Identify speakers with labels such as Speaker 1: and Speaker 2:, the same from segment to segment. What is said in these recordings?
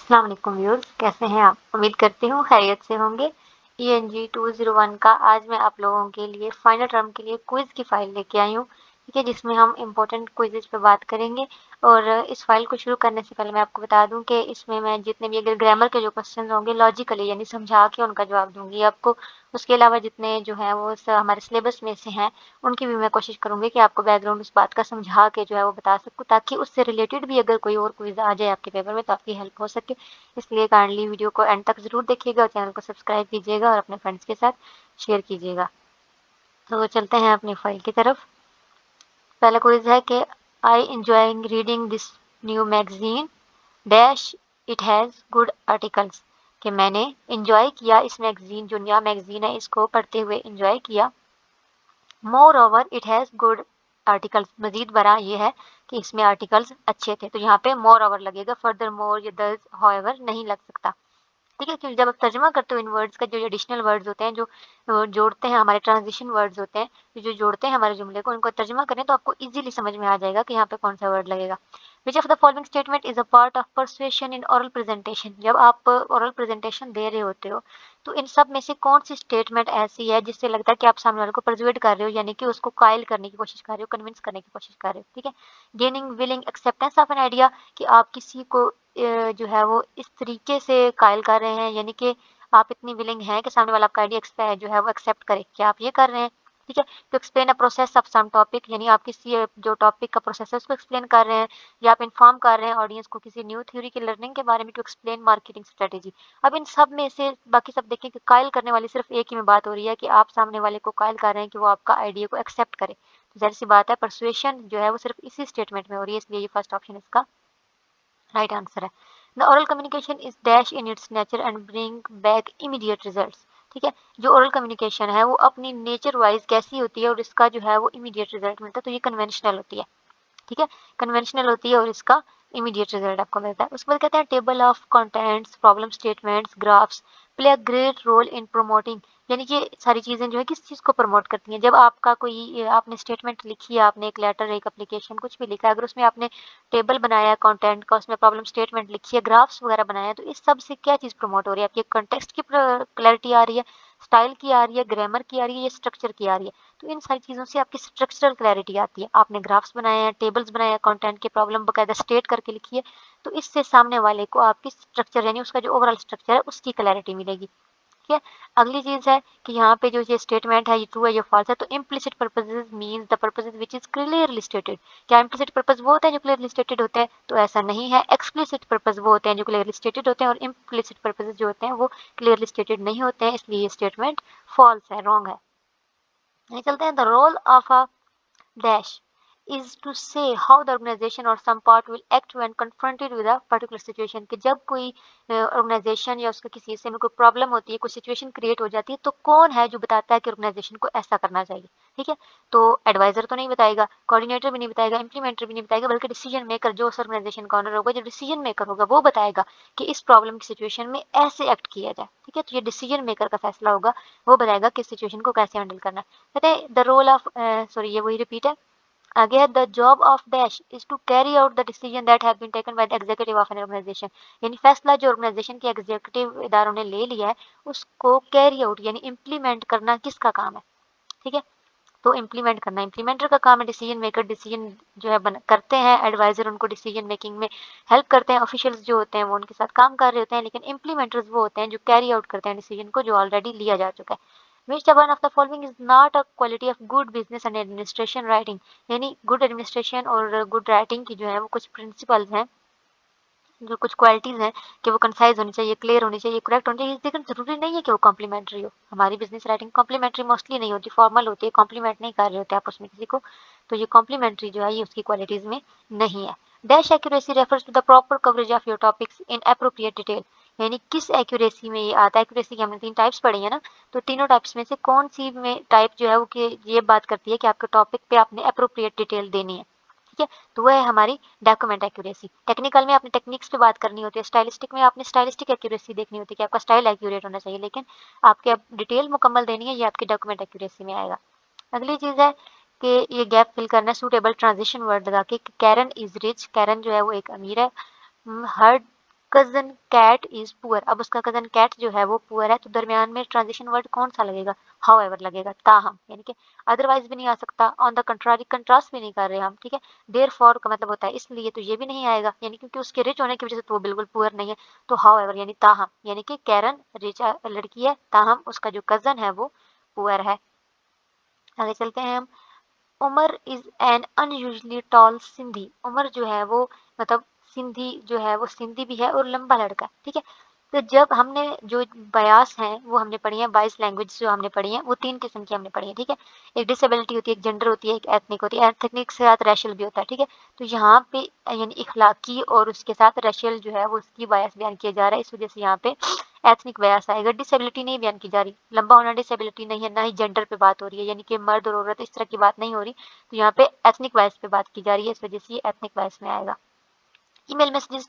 Speaker 1: अस्सलाम वालेकुम व्यूअर्स, कैसे हैं आप? उम्मीद करती हूँ खैरियत से होंगे। ENG 201 का आज मैं आप लोगों के लिए फाइनल टर्म के लिए क्विज़ की फ़ाइल लेके आई हूँ, ठीक है? जिसमें हम इम्पोर्टेंट क्विज़ेज़ पे बात करेंगे और इस फ़ाइल को शुरू करने से पहले मैं आपको बता दूँ कि इसमें मैं जितने भी अगर ग्रामर के जो क्वेश्चन होंगे लॉजिकली यानी समझा के उनका जवाब दूँगी आपको। उसके अलावा जितने जो हैं वो हमारे सिलेबस में से हैं, उनकी भी मैं कोशिश करूँगी कि आपको बैकग्राउंड उस बात का समझा के जो है वो बता सकूँ, ताकि उससे रिलेटेड भी अगर कोई और क्विज़ आ जाए आपके पेपर में तो आपकी हेल्प हो सके। इसलिए काइंडली वीडियो को एंड तक ज़रूर देखिएगा और चैनल को सब्सक्राइब कीजिएगा और अपने फ्रेंड्स के साथ शेयर कीजिएगा। तो चलते हैं अपनी फाइल की तरफ। पहला क्विज है कि I enjoying reading this new magazine dash it has good articles, कि मैंने एंजॉय किया इस मैगजीन, जो नया मैगजीन है इसको पढ़ते हुए एंजॉय किया। Moreover it has good articles, मजीद बरा ये है कि इसमें आर्टिकल्स अच्छे थे, तो यहाँ पे मोर ओवर लगेगा, फर्दर मोर या दस हाउएवर नहीं लग सकता। ठीक है, क्योंकि जब आप तर्जुमा करते हो इन वर्ड्स का, जो एडिशनल वर्ड्स होते हैं, जो जोड़ते हैं, हमारे ट्रांजिशन वर्ड्स होते हैं, जो जोड़ते हैं हमारे जुमले को, उनको तर्जुमा करें तो आपको इजीली समझ में आ जाएगा कि यहाँ पे कौन सा वर्ड लगेगा। विच of the following statement is a part of persuasion in oral presentation, जब आप ओरल प्रेजेंटेशन दे रहे होते हो तो इन सब में से कौन सी स्टेटमेंट ऐसी है जिससे लगता है कि आप सामने वाले को परसुएट कर रहे हो, यानी कि उसको कायल करने की कोशिश कर रहे हो, कन्विंस करने की कोशिश कर रहे हो। ठीक है, gaining willing acceptance of an idea, कि आप किसी को जो है वो इस तरीके से कायल कर रहे हैं, यानी कि आप इतनी विलिंग हैं कि सामने वाला आपका आइडिया जो है वो एक्सेप्ट करे कि आप ये कर रहे हैं। ठीक है, to explain a process of some topic, यानी आप किसी जो टॉपिक का प्रोसेस है उसको एक्सप्लेन कर रहे हैं, या आप इन्फॉर्म कर रहे हैं ऑडियंस को किसी न्यू थ्योरी की लर्निंग के बारे में, टू एक्सप्लेन मार्केटिंग स्ट्रेटेजी। अब इन सब में से बाकी सब देखें कि कायल करने वाली सिर्फ एक ही में बात हो रही है कि आप सामने वाले को कायल कर रहे हैं कि वो आपका आइडिया को एक्सेप्ट करे। तो जाहिर सी बात है परसुएशन जो है वो सिर्फ इसी स्टेटमेंट में हो रही है, इसलिए ये फर्स्ट ऑप्शन इसका राइट आंसर है। The oral communication is dash in its nature and bring back immediate results. ठीक है, जो ओरल कम्युनिकेशन है वो अपनी नेचर वाइज कैसी होती है और इसका जो है वो इमीडिएट रिजल्ट मिलता है, तो ये कन्वेंशनल होती है। ठीक है, कन्वेंशनल होती है और इसका इमीडिएट रिजल्ट आपको मिलता है। उसके बाद कहते हैं table of contents, problem statements, graphs play a great role in promoting, यानी कि सारी चीज़ें जो है किस चीज़ को प्रमोट करती हैं। जब आपका कोई आपने स्टेटमेंट लिखी है, आपने एक लेटर, एक एप्लीकेशन, कुछ भी लिखा है, अगर उसमें आपने टेबल बनाया है कंटेंट का, उसमें प्रॉब्लम स्टेटमेंट लिखी है, ग्राफ्स वगैरह बनाया है, तो इस सब से क्या चीज़ प्रमोट हो रही है? आपकी कंटेक्स्ट की क्लैरिटी आ रही है, स्टाइल की आ रही है, ग्रामर की आ रही है, या स्ट्रक्चर की आ रही है। तो इन सारी चीज़ों से आपकी स्ट्रक्चरल क्लैरिटी आती है। आपने ग्राफ्स बनाए हैं, टेबल्स बनाए हैं, कंटेंट की प्रॉब्लम बाकायदा स्टेट करके लिखी है, तो इससे सामने वाले को आपकी स्ट्रक्चर यानी उसका जो ओवरऑल स्ट्रक्चर है उसकी क्लैरिटी मिलेगी। ठीक है, अगली चीज़ है कि यहाँ पे जो ये स्टेटमेंट है ये ट्रू है या फॉल्स है, तो implicit purposes means the purposes which is clearly stated. क्या इम्प्लिसिट पर्पस वो होते हैं जो क्लियरली स्टेटेड होते हैं? तो ऐसा नहीं है। एक्सप्लिसिट पर्पस वो होते हैं जो क्लियरली स्टेटेड होते हैं, और इम्प्लिसिट पर्पसेस जो होते हैं वो क्लियरली स्टेटेड नहीं होते हैं, इसलिए ये स्टेटमेंट फॉल्स है, रॉन्ग है। ये चलते हैं the role of a dash is to say how the organization or some part will act when confronted with a particular situation, कि जब कोई ऑर्गेनाइजेशन या उसके किसी हिस्से में कोई प्रॉब्लम होती है, कोई सिचुएशन क्रिएट हो जाती है, तो कौन है जो बताता है कि ऑर्गेनाइजेशन को ऐसा करना चाहिए। ठीक है, तो एडवाइजर तो नहीं बताएगा, कोऑर्डिनेटर भी नहीं बताएगा, इंप्लीमेंटर भी नहीं बताएगा, बल्कि डिसीजन मेकर जो उस ऑर्गेनाइजेशन का ओनर होगा, जो डिसीजन मेकर होगा, वो बताएगा कि इस प्रॉब्लम की सिचुएशन में ऐसे एक्ट किया जाए। ठीक है, तो ये डिसीजन मेकर का फैसला होगा, वो बताएगा कि सिचुएशन को कैसे हैंडल करना है। कहते हैं द रोल ऑफ सॉरी ये वही रिपीट है आगे, the job of dash is to carry out the decision that have been taken by the executive of an organization, यानी फैसला जो ऑर्गेनाइजेशन के एग्जीक्यूटिव इदारों ने ले लिया है उसको कैरी आउट यानी इम्प्लीमेंट करना किसका काम है। ठीक है, तो इम्प्लीमेंट करना इम्प्लीमेंटर का काम है। डिसीजन मेकर डिसीजन जो है करते हैं, एडवाइजर उनको डिसीजन मेकिंग में हेल्प करते हैं, ऑफिशियल्स जो होते हैं वो उनके साथ काम कर रहे होते हैं, लेकिन इम्प्लीमेंटर्स वो होते हैं जो कैरी आउट करते हैं डिसीजन को जो ऑलरेडी लिया जा चुका है। Which one of the following is not a quality of good business and administration writing, यानी गुड एडमिनिस्ट्रेशन और गुड राइटिंग की जो है वो कुछ प्रिंसिपल्स हैं, जो कुछ क्वालिटीज़ हैं कि वो कंसाइज़ होनी चाहिए, क्लियर होनी चाहिए, करेक्ट होनी चाहिए, लेकिन ज़रूरी नहीं है कि वो कॉम्प्लीमेंट्री हो। हमारी बिज़नेस राइटिंग कॉम्प्लीमेंट्री मोस्टली नहीं होती, फॉर्मल होती है, कॉम्प्लीमेंट नहीं कर रहे होते आप उसमें किसी को, तो ये कॉम्प्लीमेंट्री जो है ये उसकी क्वालिटीज़ में नहीं है। Dash accuracy refers to the proper coverage of your topics in appropriate detail, यानी किस एक्यूरेसी में ये आता है। एक्यूरेसी की हमने 3 टाइप्स पढ़ी है ना, तो तीनों टाइप्स में से कौन सी में टाइप जो है वो कि ये बात करती है कि आपके टॉपिक पे आपने एप्रोप्रिएट डिटेल देनी है। ठीक है, तो वह है हमारी डॉक्यूमेंट एक्यूरेसी। टेक्निकल में आपने टेक्निक्स पे बात करनी होती है, स्टाइलिस्टिक में आपने स्टाइलिस्टिक एक्यूरेसी देखनी होती है कि आपका स्टाइल एक्यूरेट होना चाहिए, लेकिन आपके अब डिटेल मुकम्मल देनी है, ये आपकी डॉक्यूमेंट एक्यूरेसी में आएगा। अगली चीज़ है कि ये गैप फिल करना है सूटेबल ट्रांजिशन वर्ड लगा के। कैरन इज रिच, कैरन जो है वो एक अमीर है। हर कजन कैट इज पुअर। अब उसका कजन कैट जो है वो पुअर है, तो दरमियान में ट्रांजिशन वर्ड कौन सा लगेगा? हाउएवर लगेगा, ताहम, यानी कि अदरवाइज भी नहीं आ सकता, ऑन द कंट्रारी कंट्रास्ट भी नहीं कर रहे हम, ठीक है। देयरफॉर का मतलब होता है इसलिए, तो ये भी नहीं आएगा, यानी क्योंकि उसके रिच होने की वजह से तो वो बिल्कुल पुअर नहीं है। तो हाउएवर यानी ताहम, यानी कि कैरन रिच लड़की है, ताहम उसका जो कजन है वो पुअर है। आगे चलते हैं हम। Umar is an unusually tall Sindhi. Umar जो है वो मतलब सिंधी जो है वो सिंधी भी है और लंबा लड़का, ठीक है। तो जब हमने जो बयास हैं वो हमने पढ़ी है, 22 लैंग्वेज जो हमने पढ़ी है वो 3 किस्म की हमने पढ़ी है, ठीक है। एक डिसेबिलिटी होती है, एक जेंडर होती है, एक एथनिक होती है। एथनिक से साथ रैशियल भी होता है, ठीक है। तो यहाँ पे यानी इखलाकी और उसके साथ रैशियल जो है वो उसकी बायस बयान किया जा रहा है, इस वजह से यहाँ पे एथनिक बायस आएगा। डिसेबिलिटी नहीं बयान की जा रही, लंबा होना डिसेबिलिटी नहीं है, ना ही जेंडर पे बात हो रही है, यानी कि मर्द और औरत इस तरह की बात नहीं हो रही। तो यहाँ पे एथनिक बायस पे बात की जा रही है, इस वजह से ये एथनिक बायस में आएगा। Email messages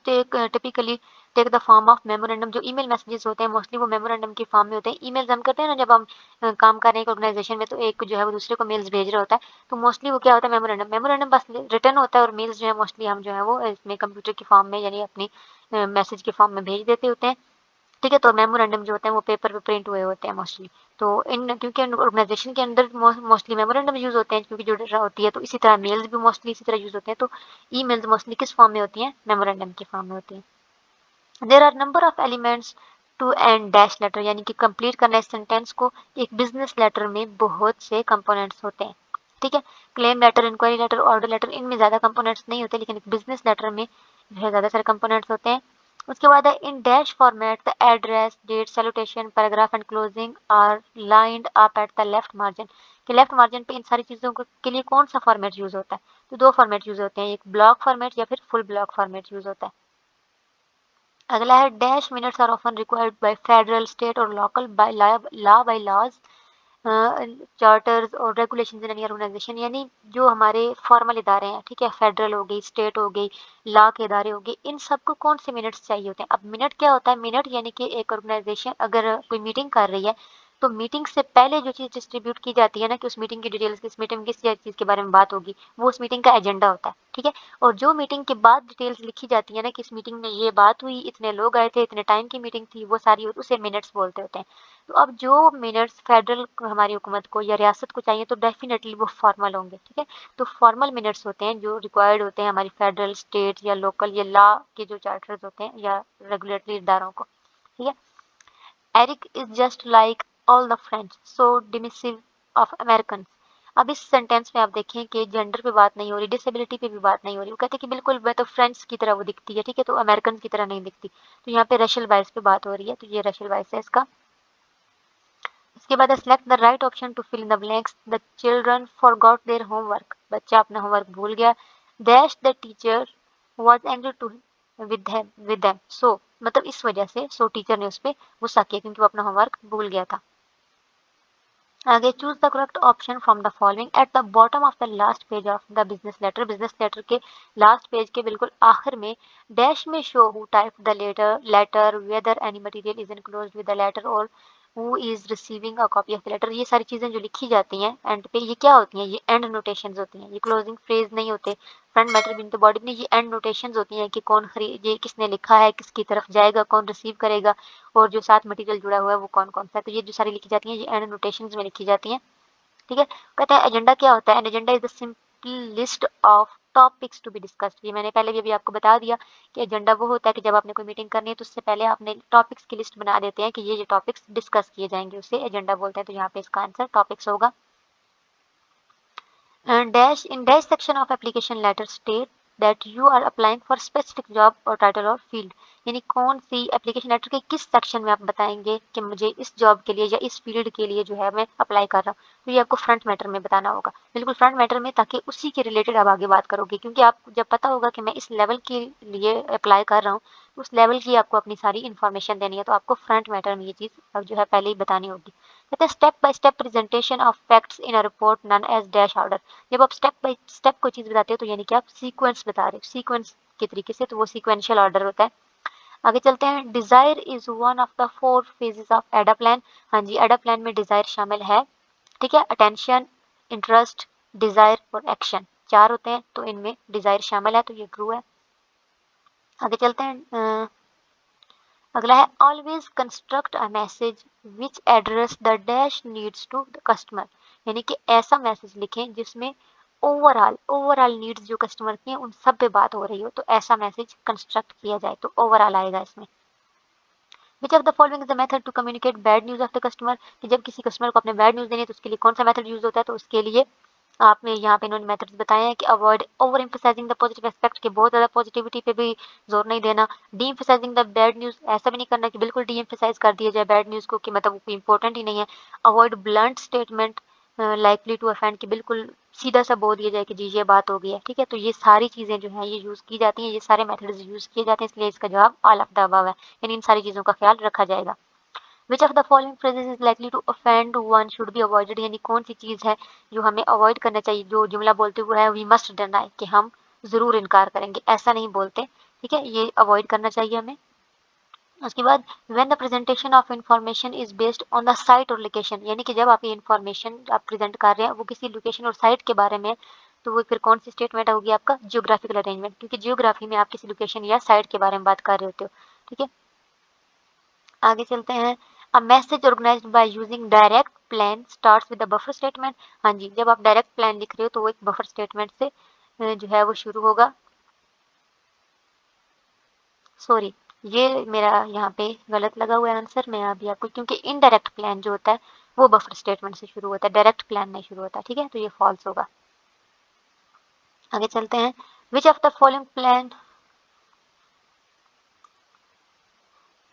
Speaker 1: typically take the form of memorandum. जो ईमेल मैसेजेस होते हैं मोस्टली वो मेमोरेंडम के फॉर्म में होते हैं। ईमेल्स हम करते हैं ना जब हम काम कर रहे हैं एक ऑर्गेनाइजेशन में, तो एक जो है वो दूसरे को मेल्स भेज रहा होता है, तो मोस्टली वो क्या होता है, मेमोरेंडम। मेमोरेंडम बस रिटर्न होता है, और मेल्स जो है मोस्टली हम जो है वो इसमें कंप्यूटर के फॉर्म में यानी अपनी मैसेज के फॉर्म में भेज देते होते हैं, ठीक है। तो मेमोरेंडम जो होते हैं वो पेपर पे प्रिंट हुए होते हैं मोस्टली। तो इन क्योंकि ऑर्गेनाइजेशन के अंदर मोस्टली मेमोरेंडम यूज होते हैं क्योंकि जो डेटा होती है, तो इसी तरह मेल्स भी मोस्टली इसी तरह यूज होते हैं। तो ईमेल्स मोस्टली किस फॉर्म में होती हैं? मेमोरेंडम के फॉर्म में होती हैं। There are number of elements to and dash letter, यानी कि कंप्लीट करना इस सेंटेंस को। एक बिजनेस लेटर में बहुत से कंपोनेंट्स होते हैं, ठीक है। Claim letter, inquiry letter, order letter, इनमें ज्यादा कंपोनेंट्स नहीं होते, लेकिन एक बिजनेस लेटर में जो है ज्यादा सारे कंपोनेंट्स होते हैं। उसके बाद है in dash format the address, date, salutation, paragraph and closing are lined up at the left margin. कि लेफ्ट मार्जिन पे इन सारी चीजों के लिए कौन सा फॉर्मेट यूज होता है? तो दो फॉर्मेट यूज होते हैं, एक ब्लॉक फॉर्मेट या फिर फुल ब्लॉक फॉर्मेट यूज होता है। अगला है dash minutes are often required by federal, state और local by law by laws, charters और रेगुलेशंस इन एनी ऑर्गेनाइजेशन। यानी जो हमारे फॉर्मल इदारे हैं, ठीक है, फेडरल हो गई, स्टेट हो गई, लॉ के इदारे हो गए, इन सबको कौन से मिनट्स चाहिए होते हैं? अब मिनट क्या होता है? मिनट यानी कि एक ऑर्गेनाइजेशन अगर कोई मीटिंग कर रही है, तो मीटिंग से पहले जो चीज़ डिस्ट्रीब्यूट की जाती है ना, कि उस मीटिंग की डिटेल्स, किस मीटिंग में किस चीज़ के बारे में बात होगी, वो उस मीटिंग का एजेंडा होता है, ठीक है। और जो मीटिंग के बाद डिटेल्स लिखी जाती है ना, कि इस मीटिंग में ये बात हुई, इतने लोग आए थे, इतने टाइम की मीटिंग थी, वो सारी उसे मिनट्स बोलते होते हैं। तो अब जो मिनट्स फेडरल हमारी हुकूमत को या रियासत को चाहिए, तो डेफिनेटली वो फॉर्मल होंगे, ठीक है। तो फॉर्मल मिनट्स होते हैं जो रिक्वायर्ड होते हैं हमारी फेडरल, स्टेट या लोकल या लॉ के जो चार्टर्स होते हैं या रेगुलेटरी इदारों को, ठीक है। Eric is just like all the friends so dismissive of American. अब इस सेंटेंस में आप देखें कि जेंडर पे बात नहीं हो रही, डिसेबिलिटी पे भी बात नहीं हो रही। वो कहते हैं कि बिल्कुल मैं तो फ्रेंड्स की तरह वो दिखती है, ठीक है, तो अमेरिकन की तरह नहीं दिखती। तो यहाँ पे रेशियल बायस पे बात हो रही है, तो ये रेशियल बायस है इसका। इसके बाद select the right option to fill in the blanks. The children forgot their homework. बच्चा अपना होमवर्क भूल गया। Dash the teacher was angry to with them so, मतलब इस वजह से, सो टीचर ने उस पर गुस्सा किया क्योंकि वो अपना होमवर्क भूल गया था। आगे choose the correct option from the following. At the bottom of the last page of the business letter, business letter के लास्ट पेज के बिल्कुल आखिर में डैश में show who type the letter whether any material is enclosed with the letter और who is receiving a copy of the letter. ये सारी चीजें जो लिखी जाती हैं एंड पे, ये क्या होती हैं? ये एंड नोटेशंस होती हैं, ये क्लोजिंग फ्रेज नहीं होते। Front matter been the body में ये एंड नोटेशंस होती हैं कि कौन खरीद, ये किसने लिखा है, किसकी तरफ जाएगा, कौन रिसीव करेगा, और जो साथ मटेरियल जुड़ा हुआ है वो कौन कौन सा है। तो ये जो सारी लिखी जाती हैं ये एंड नोटेशंस में लिखी जाती हैं, ठीक है। कहते हैं एजेंडा क्या होता है? An agenda is the simple list of topics to be discussed. ये मैंने पहले भी अभी आपको बता दिया कि एजेंडा वो होता है कि जब आपने कोई मीटिंग करनी है तो उससे पहले आपने टॉपिक्स की लिस्ट बना देते हैं कि ये टॉपिक्स डिस्कस किए जाएंगे, उसे एजेंडा बोलते हैं। तो यहाँ पे इसका आंसर टॉपिक्स होगा। Dash in dash section of application letter state that you are applying for specific job और टाइटल और फील्ड। यानी कौन सी एप्लीकेशन लेटर के किस सेक्शन में आप बताएंगे कि मुझे इस जॉब के लिए या इस फील्ड के लिए जो है मैं अप्लाई कर रहा हूँ। तो ये आपको फ्रंट मैटर में बताना होगा, बिल्कुल फ्रंट मैटर में, ताकि उसी के रिलेटेड आप आगे बात करोगे। क्योंकि आपको जब पता होगा कि मैं इस लेवल के लिए अप्लाई कर रहा हूँ, तो उस लेवल की आपको अपनी सारी इन्फॉर्मेशन देनी है, तो आपको फ्रंट मैटर में ये चीज़ जो है पहले ही बतानी होगी। कहते हैं step by step presentation of facts in a report known as dash order. जब आप स्टेप बाय स्टेप कोई चीज़ बताते हो तो यानी कि आप सीक्वेंस बता रहे हो, सीक्वेंस के तरीके से, तो वो सीक्वेंशियल ऑर्डर होता है। आगे चलते हैं। Desire is one of the 4 phases of एडा प्लान। हाँ जी, एडा प्लान में डिजायर शामिल है, ठीक है। अटेंशन, इंटरेस्ट, डिजायर और एक्शन, 4 होते हैं, तो इनमें डिजायर शामिल है, तो ये ट्रू है। आगे चलते हैं। अगला है always construct a message which address the dash needs to the customer, यानी कि ऐसा मैसेज लिखें जिसमें ओवरऑल नीड्स जो कस्टमर की हैं उन सब पे बात हो रही हो, तो ऐसा मैसेज कंस्ट्रक्ट किया जाए, तो ओवरऑल आएगा इसमें। Which of the following is the method to communicate bad news of the customer, कि जब किसी कस्टमर को अपने बैड न्यूज देनी है तो उसके लिए कौन सा मेथड यूज होता है, तो उसके लिए आपने यहाँ पे इन्होंने मेथड्स बताए हैं कि avoid over emphasising the positive aspect, के बहुत ज़्यादा पॉजिटिविटी पे भी जोर नहीं देना, D emphasising the bad news, ऐसा भी नहीं करना कि बिल्कुल डी एम्फसाइज कर दिया जाए बैड न्यूज़ को कि मतलब वो कोई इंपॉर्टेंट ही नहीं है, avoid blunt statement likely to offend, कि बिल्कुल सीधा सा बोल दिया जाए कि जी ये बात हो गई है, ठीक है। तो ये सारी चीज़ें जो हैं ये यूज़ की जाती हैं, ये सारे मेथड्स यूज़ किए जाते हैं, इसलिए इसका जवाब ऑल ऑफ द अबव है, यानी इन सारी चीज़ों का ख्याल रखा जाएगा। Which of the following phrases is likely to offend one should be avoided, यानी कौन सी चीज़ है जो हमें अवॉइड करना चाहिए, जो जुमला बोलते हुए है वी मस्ट डिनाई, कि हम ज़रूर इनकार करेंगे, ऐसा नहीं बोलते, ठीक है, ये अवॉइड करना चाहिए हमें। उसके बाद when the presentation of information is based on the site और लोकेशन, यानी कि जब आप ये इंफॉर्मेशन आप प्रेजेंट कर रहे हैं वो किसी लोकेशन और साइट के बारे में, तो वो फिर कौन सी स्टेटमेंट होगी आपका जियोग्राफिकल अरेंजमेंट, क्योंकि जियोग्राफी में आप किसी लोकेशन या साइट के बारे में बात कर रहे होते हो, ठीक है। आगे चलते हैं। A message organized by using direct plan starts with the buffer statement, हाँ जी, जब आप डायरेक्ट प्लान लिख रहे हो तो वो एक बफर स्टेटमेंट से जो है वो शुरू होगा। सॉरी, ये मेरा यहाँ पे गलत लगा हुआ है आंसर, मैं अभी आपको, क्योंकि इनडायरेक्ट प्लान जो होता है वो बफर स्टेटमेंट से शुरू होता है, डायरेक्ट प्लान नहीं शुरू होता, ठीक है, तो ये फॉल्स होगा। आगे चलते हैं। विच of the following plan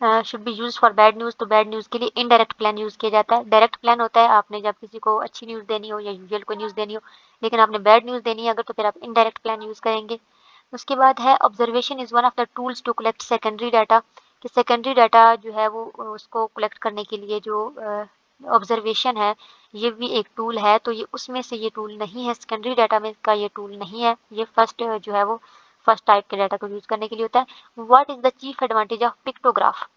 Speaker 1: should be use for bad news, तो बैड न्यूज़ के लिए इनडायरेक्ट प्लान यूज़ किया जाता है। डायरेक्ट प्लान होता है आपने जब किसी को अच्छी न्यूज़ देनी हो या यूजुअल को न्यूज़ देनी हो, लेकिन आपने बैड न्यूज़ देनी है अगर, तो फिर आप इनडायरेक्ट प्लान यूज़ करेंगे। उसके बाद है observation is one of the tools to collect secondary data, कि सेकेंडरी डाटा जो है वो उसको कलेक्ट करने के लिए जो ऑब्जर्वेशन है ये भी एक टूल है, तो ये उसमें से ये टूल नहीं है, सेकेंडरी डाटा में का ये टूल नहीं है, ये फर्स्ट जो है वो फर्स्ट टाइप के डाटा को यूज़ करने के लिए होता है। What is the chief advantage of pictograph,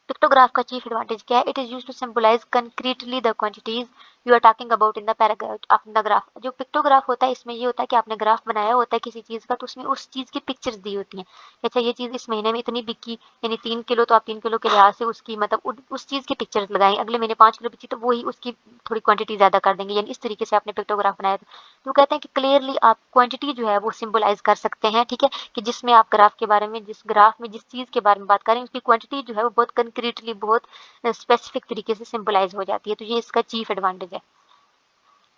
Speaker 1: pictograph का चीफ एडवांटेज क्या है, it is use to symbolize concretely the quantities you are talking about in the paragraph of the graph, जो पिक्टोग्राफ होता है इसमें ये होता है कि आपने ग्राफ बनाया होता है किसी चीज का, तो उसमें उस चीज की पिक्चर्स दी होती हैं, अच्छा ये चीज इस महीने में इतनी बिकी, यानी 3 किलो, तो आप 3 किलो के लिहाज से उसकी मतलब उस चीज की पिक्चर्स लगाएं, अगले महीने 5 किलो बिकी तो वही उसकी थोड़ी क्वांटिटी ज्यादा कर देंगे, यानी इस तरीके से आपने पिक्टोग्राफ बनाया, तो कहते हैं कि क्लियरली आप क्वांटिटी जो है वो सिंबलाइज कर सकते हैं, ठीक है, कि जिसमें आप ग्राफ के बारे में, जिस ग्राफ में जिस चीज के बारे में बात करें उसकी क्वांटिटी जो है वो बहुत कंक्रीटली, बहुत स्पेसिफिक तरीके से सिंबलाइज हो जाती है, तो ये इसका चीफ एडवांटेज है,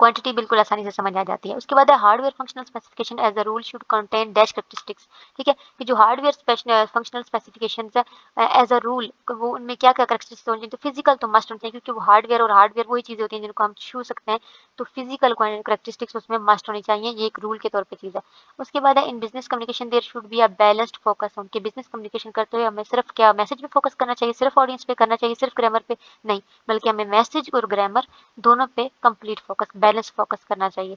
Speaker 1: क्वांटिटी बिल्कुल आसानी से समझ आ जाती है। उसके बाद है hardware functional specification as a rule should contain dash characteristics, ठीक है, कि जो हार्डवेयर फंक्शनल स्पेसिफिकेशन है एज अ रूल वो उनमें क्या क्या कैरेक्टरिस्टिक्स होनी चाहिए, तो फिजिकल तो मस्ट होनी चाहिए, क्योंकि वो हार्डवेयर और हार्डवेयर वही चीज़ें होती हैं जिनको हम छू सकते हैं, तो फिजिकल कैरेक्टरिस्टिक्स उसमें मस्ट होनी चाहिए, ये एक रूल के तौर पर चीज़ है। उसके बाद है in business communication there should be a balanced focus, उनके बिजनेस कम्युनिकेशन करते हुए हमें सिर्फ क्या मैसेज पे फोकस करना चाहिए, सिर्फ ऑडियंस पे करना चाहिए, सिर्फ ग्रामर पे नहीं, बल्कि हमें मैसेज और ग्रामर दोनों पे कंप्लीट फोकस, बैलेंस फोकस करना चाहिए।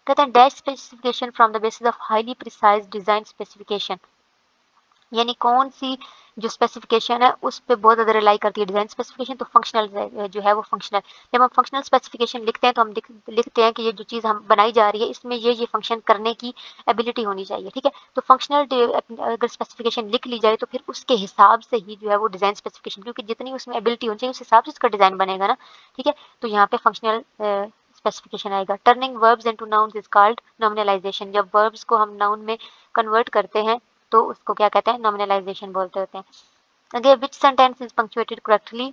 Speaker 1: कहते हैं dash specification from the basis of highly precise design specification, यानी कौन सी जो स्पेसिफिकेशन है उस पे बहुत ज़्यादा रिलाई करती है डिज़ाइन स्पेसिफिकेशन, तो फंक्शनल जो है वो फंक्शनल, जब हम फंक्शनल स्पेसिफिकेशन लिखते हैं तो हम लिखते हैं कि ये जो चीज़ हम बनाई जा रही है इसमें ये फंक्शन करने की एबिलिटी होनी चाहिए, ठीक है, तो फंक्शनल अगर स्पेसिफिकेशन लिख ली जाए तो फिर उसके हिसाब से ही जो है वो डिज़ाइन स्पेसिफिकेशन, क्योंकि जितनी उसमें एबिलिटी होनी चाहिए उस हिसाब से उसका डिज़ाइन बनेगा ना, ठीक है, तो यहाँ पे फंक्शनल स्पेसिफिकेशन आएगा। Turning verbs into nouns is called nominalization, जब वर्ब्स को हम नाउन में कन्वर्ट करते हैं तो उसको क्या कहते हैं, नॉमिनलाइजेशन बोलते होते हैं। Again which sentence is punctuated correctly,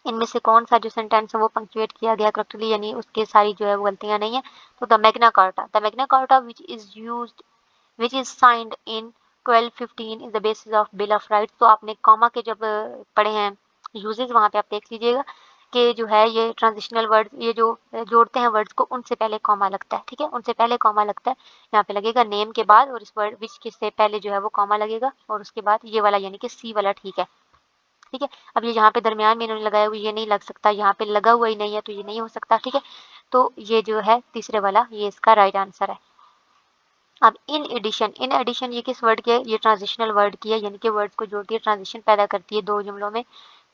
Speaker 1: इनमें से कौन सा जो सेंटेंस है वो पंक्चुएट किया गया करेक्टली, यानी उसके सारी जो है वो गलतियां नहीं है, तो the Magna carta which is used which is signed in 1215 is the basis of bill of rights, तो आपने कॉमा के जब पढ़े हैं यूजेस वहां पे आप देख लीजिएगा कि जो है ये ट्रांजिशनल वर्ड्स, ये जो जोड़ते हैं वर्ड्स को उनसे पहले कॉमा लगता है, ठीक है, उनसे पहले कॉमा लगता है, यहाँ पे लगेगा नेम के बाद और इस वर्ड विच के से पहले जो है वो कॉमा लगेगा और उसके बाद ये वाला यानी कि सी वाला, ठीक है, ठीक है। अब ये यहाँ पे दरमियान में इन्होंने लगाया हुआ ये नहीं लग सकता, यहाँ पे लगा हुआ ही नहीं है तो ये नहीं हो सकता, ठीक है, तो ये जो है तीसरे वाला ये इसका राइट आंसर है। अब इन एडिशन ये किस वर्ड की है, ये ट्रांजिशनल वर्ड की है, यानी कि वर्ड्स को जोड़ती है, ट्रांजिशन पैदा करती है दो जुमलों में,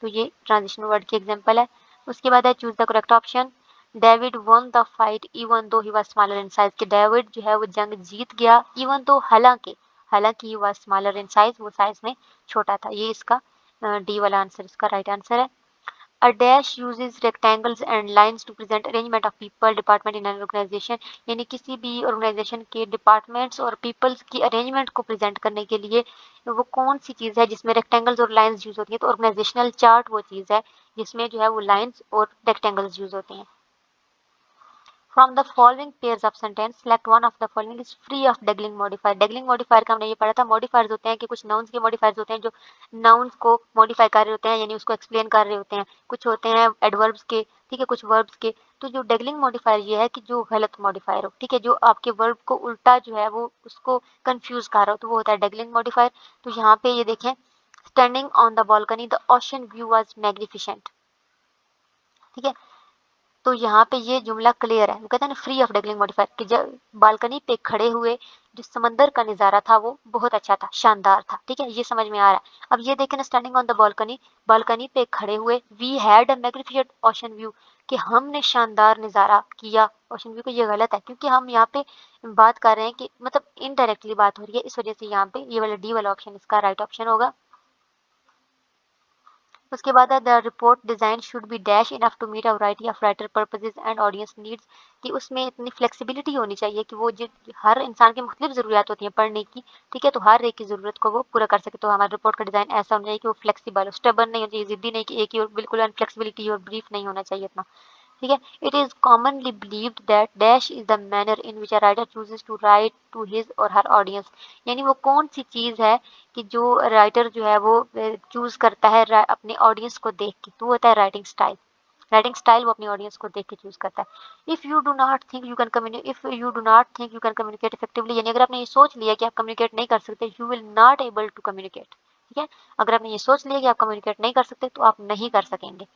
Speaker 1: तो ये ट्रांजिशनल वर्ड की एग्जांपल है। उसके बाद है choose the correct option, David one the fight even though he was smaller in size, के डेविड जो है वो जंग जीत गया इवन दो हालांकि हालांकि he was smaller in size, वो साइज में छोटा था। ये इसका डी वाला आंसर इसका राइट आंसर है। A dash uses rectangles and lines to present arrangement of people, department in an organization। यानी किसी भी ऑर्गेनाइजेशन के डिपार्टमेंट्स और पीपल्स की अरेंजमेंट को प्रेजेंट करने के लिए वो कौन सी चीज़ है जिसमें रेक्टेंगल्स और लाइंस यूज होती है। तो ऑर्गेनाइजेशनल चार्ट वो चीज़ है जिसमें जो है वो लाइंस और रेक्टेंगल्स यूज होते हैं। From the following pairs of sentence, select one of the following is free of Degling modifier। Degling modifier का हमने ये पढ़ा था, मॉडिफायर्स होते हैं कि कुछ नाउन्स के मॉडिफायर्स होते हैं जो नाउन्स को मॉडिफाई कर रहे होते हैं, यानी उसको एक्सप्लेन कर रहे होते हैं। कुछ होते हैं एडवर्ब्स के, ठीक है, कुछ वर्ब्स के। तो जो डेगलिंग मॉडिफायर ये है कि जो गलत मॉडिफायर हो, ठीक है, जो आपके वर्ब को उल्टा जो है वो उसको कंफ्यूज कर रहा हो, तो वो होता है डेगलिंग मॉडिफायर। तो यहाँ पे ये देखें, standing on the balcony the ocean view was magnificent, ठीक है। तो यहाँ पे ये जुमला क्लियर है, वो कहता है ना फ्री ऑफ डेगलिंग मॉडिफायर, कि जब बालकनी पे खड़े हुए जो समंदर का नज़ारा था वो बहुत अच्छा था, शानदार था, ठीक है, ये समझ में आ रहा है। अब ये देखें ना, standing on the balcony, balcony पे खड़े हुए, we had a magnificent ocean view, कि हमने शानदार नज़ारा किया ओशन व्यू को। ये गलत है क्योंकि हम यहाँ पे बात कर रहे हैं कि मतलब इनडायरेक्टली बात हो रही है, इस वजह से यहाँ पे ये वाला डी वाला ऑप्शन इसका राइट ऑप्शन होगा। उसके बाद है the report design should be dash enough to meet a variety of writer purposes and audience needs, कि उसमें इतनी फ्लेक्सिबिलिटी होनी चाहिए कि वो जो हर इंसान की मुख्तलिफ ज़रूरियात होती हैं पढ़ने की, ठीक है, तो हर एक की ज़रूरत को वो पूरा कर सके। तो हमारे रिपोर्ट का डिज़ाइन ऐसा होना चाहिए कि वो फ्लेक्सिबल हो, स्टबर्न नहीं होना चाहिए, जिद्दी नहीं कि एक ही और बिल्कुल अनफ्लेक्सिबिलिटी और ब्रीफ नहीं होना चाहिए इतना, ठीक है। It is commonly believed that dash is the manner in which a writer chooses to write to his और हर ऑडियंस, यानी वो कौन सी चीज़ है कि जो राइटर जो है वो चूज करता है अपने ऑडियंस को देख के, तो होता है राइटिंग स्टाइल। राइटिंग स्टाइल वो अपनी ऑडियंस को देख के चूज करता है। If you do not think you can communicate, if you do not think you can communicate effectively, यानी अगर आपने ये सोच लिया कि आप कम्युनिकेट नहीं कर सकते, you will not able to communicate, ठीक है। अगर आपने ये सोच लिया कि आप कम्युनिकेट नहीं कर सकते तो आप नहीं कर सकेंगे।